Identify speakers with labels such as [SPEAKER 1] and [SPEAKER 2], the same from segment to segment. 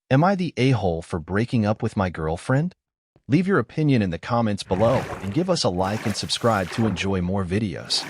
[SPEAKER 1] Am I the a-hole for breaking up with my girlfriend? Leave your opinion in the comments below and give us a like and subscribe to enjoy more videos.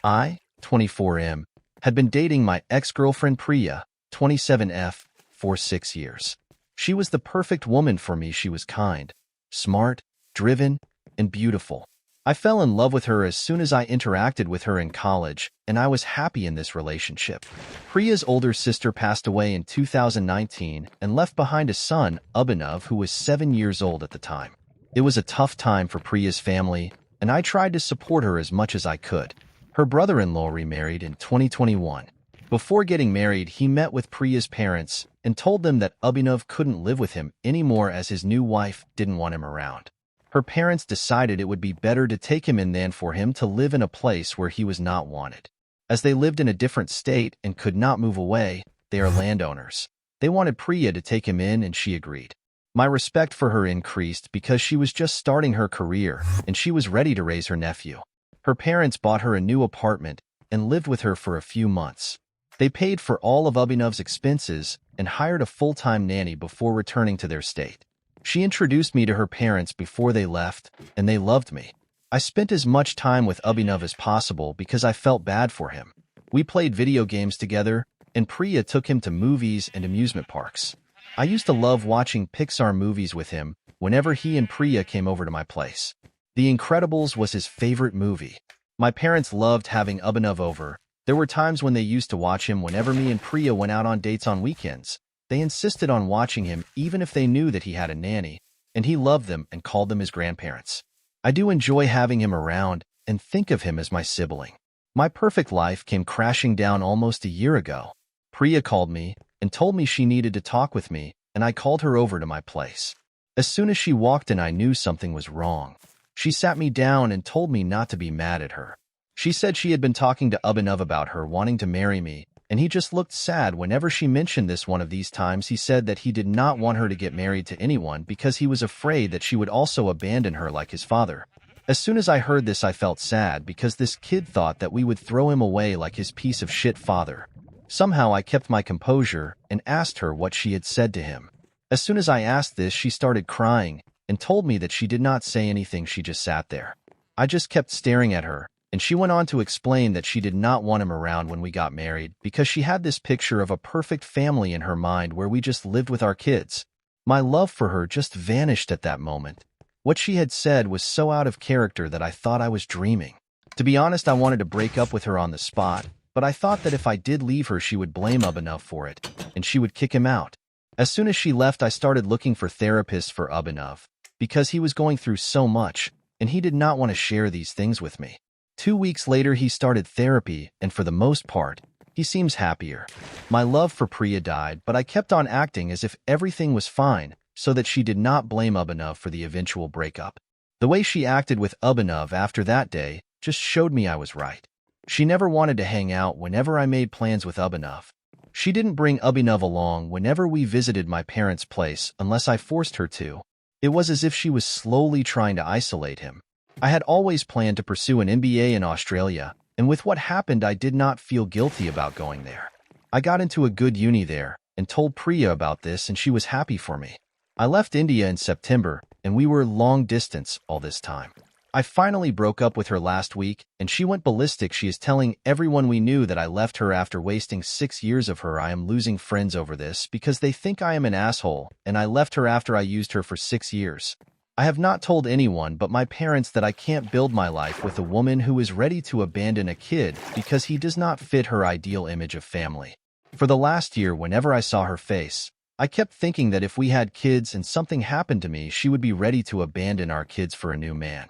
[SPEAKER 1] I, 24M, had been dating my ex-girlfriend Priya, 27F, for 6 years. She was the perfect woman for me. She was kind, smart, driven, and beautiful. I fell in love with her as soon as I interacted with her in college, and I was happy in this relationship. Priya's older sister passed away in 2019 and left behind a son, Abhinav, who was 7 years old at the time. It was a tough time for Priya's family, and I tried to support her as much as I could. Her brother-in-law remarried in 2021. Before getting married, he met with Priya's parents and told them that Abhinav couldn't live with him anymore as his new wife didn't want him around. Her parents decided it would be better to take him in than for him to live in a place where he was not wanted. As they lived in a different state and could not move away, they are landowners. They wanted Priya to take him in and she agreed. My respect for her increased because she was just starting her career and she was ready to raise her nephew. Her parents bought her a new apartment and lived with her for a few months. They paid for all of Abhinav's expenses and hired a full-time nanny before returning to their state. She introduced me to her parents before they left, and they loved me. I spent as much time with Abhinav as possible because I felt bad for him. We played video games together, and Priya took him to movies and amusement parks. I used to love watching Pixar movies with him whenever he and Priya came over to my place. The Incredibles was his favorite movie. My parents loved having Abhinav over. There were times when they used to watch him whenever me and Priya went out on dates on weekends. They insisted on watching him even if they knew that he had a nanny, and he loved them and called them his grandparents. I do enjoy having him around and think of him as my sibling. My perfect life came crashing down almost a year ago. Priya called me and told me she needed to talk with me, and I called her over to my place. As soon as she walked in, I knew something was wrong. She sat me down and told me not to be mad at her. She said she had been talking to Abhinav about her wanting to marry me, and he just looked sad whenever she mentioned this. One of these times he said that he did not want her to get married to anyone because he was afraid that she would also abandon her like his father. As soon as I heard this, I felt sad because this kid thought that we would throw him away like his piece of shit father. Somehow I kept my composure and asked her what she had said to him. As soon as I asked this, she started crying and told me that she did not say anything. She just sat there. I just kept staring at her, and she went on to explain that she did not want him around when we got married because she had this picture of a perfect family in her mind where we just lived with our kids. My love for her just vanished at that moment. What she had said was so out of character that I thought I was dreaming. To be honest, I wanted to break up with her on the spot, but I thought that if I did leave her, she would blame Abhinav for it, and she would kick him out. As soon as she left, I started looking for therapists for Abhinav because he was going through so much, and he did not want to share these things with me. 2 weeks later, he started therapy, and for the most part, he seems happier. My love for Priya died, but I kept on acting as if everything was fine so that she did not blame Abhinav for the eventual breakup. The way she acted with Abhinav after that day just showed me I was right. She never wanted to hang out whenever I made plans with Abhinav. She didn't bring Abhinav along whenever we visited my parents' place unless I forced her to. It was as if she was slowly trying to isolate him. I had always planned to pursue an MBA in Australia, and with what happened, I did not feel guilty about going there. I got into a good uni there and told Priya about this, and she was happy for me. I left India in September, and we were long distance all this time. I finally broke up with her last week, and she went ballistic. She is telling everyone we knew that I left her after wasting 6 years of her. I am losing friends over this because they think I am an asshole, and I left her after I used her for 6 years. I have not told anyone but my parents that I can't build my life with a woman who is ready to abandon a kid because he does not fit her ideal image of family. For the last year, whenever I saw her face, I kept thinking that if we had kids and something happened to me, she would be ready to abandon our kids for a new man.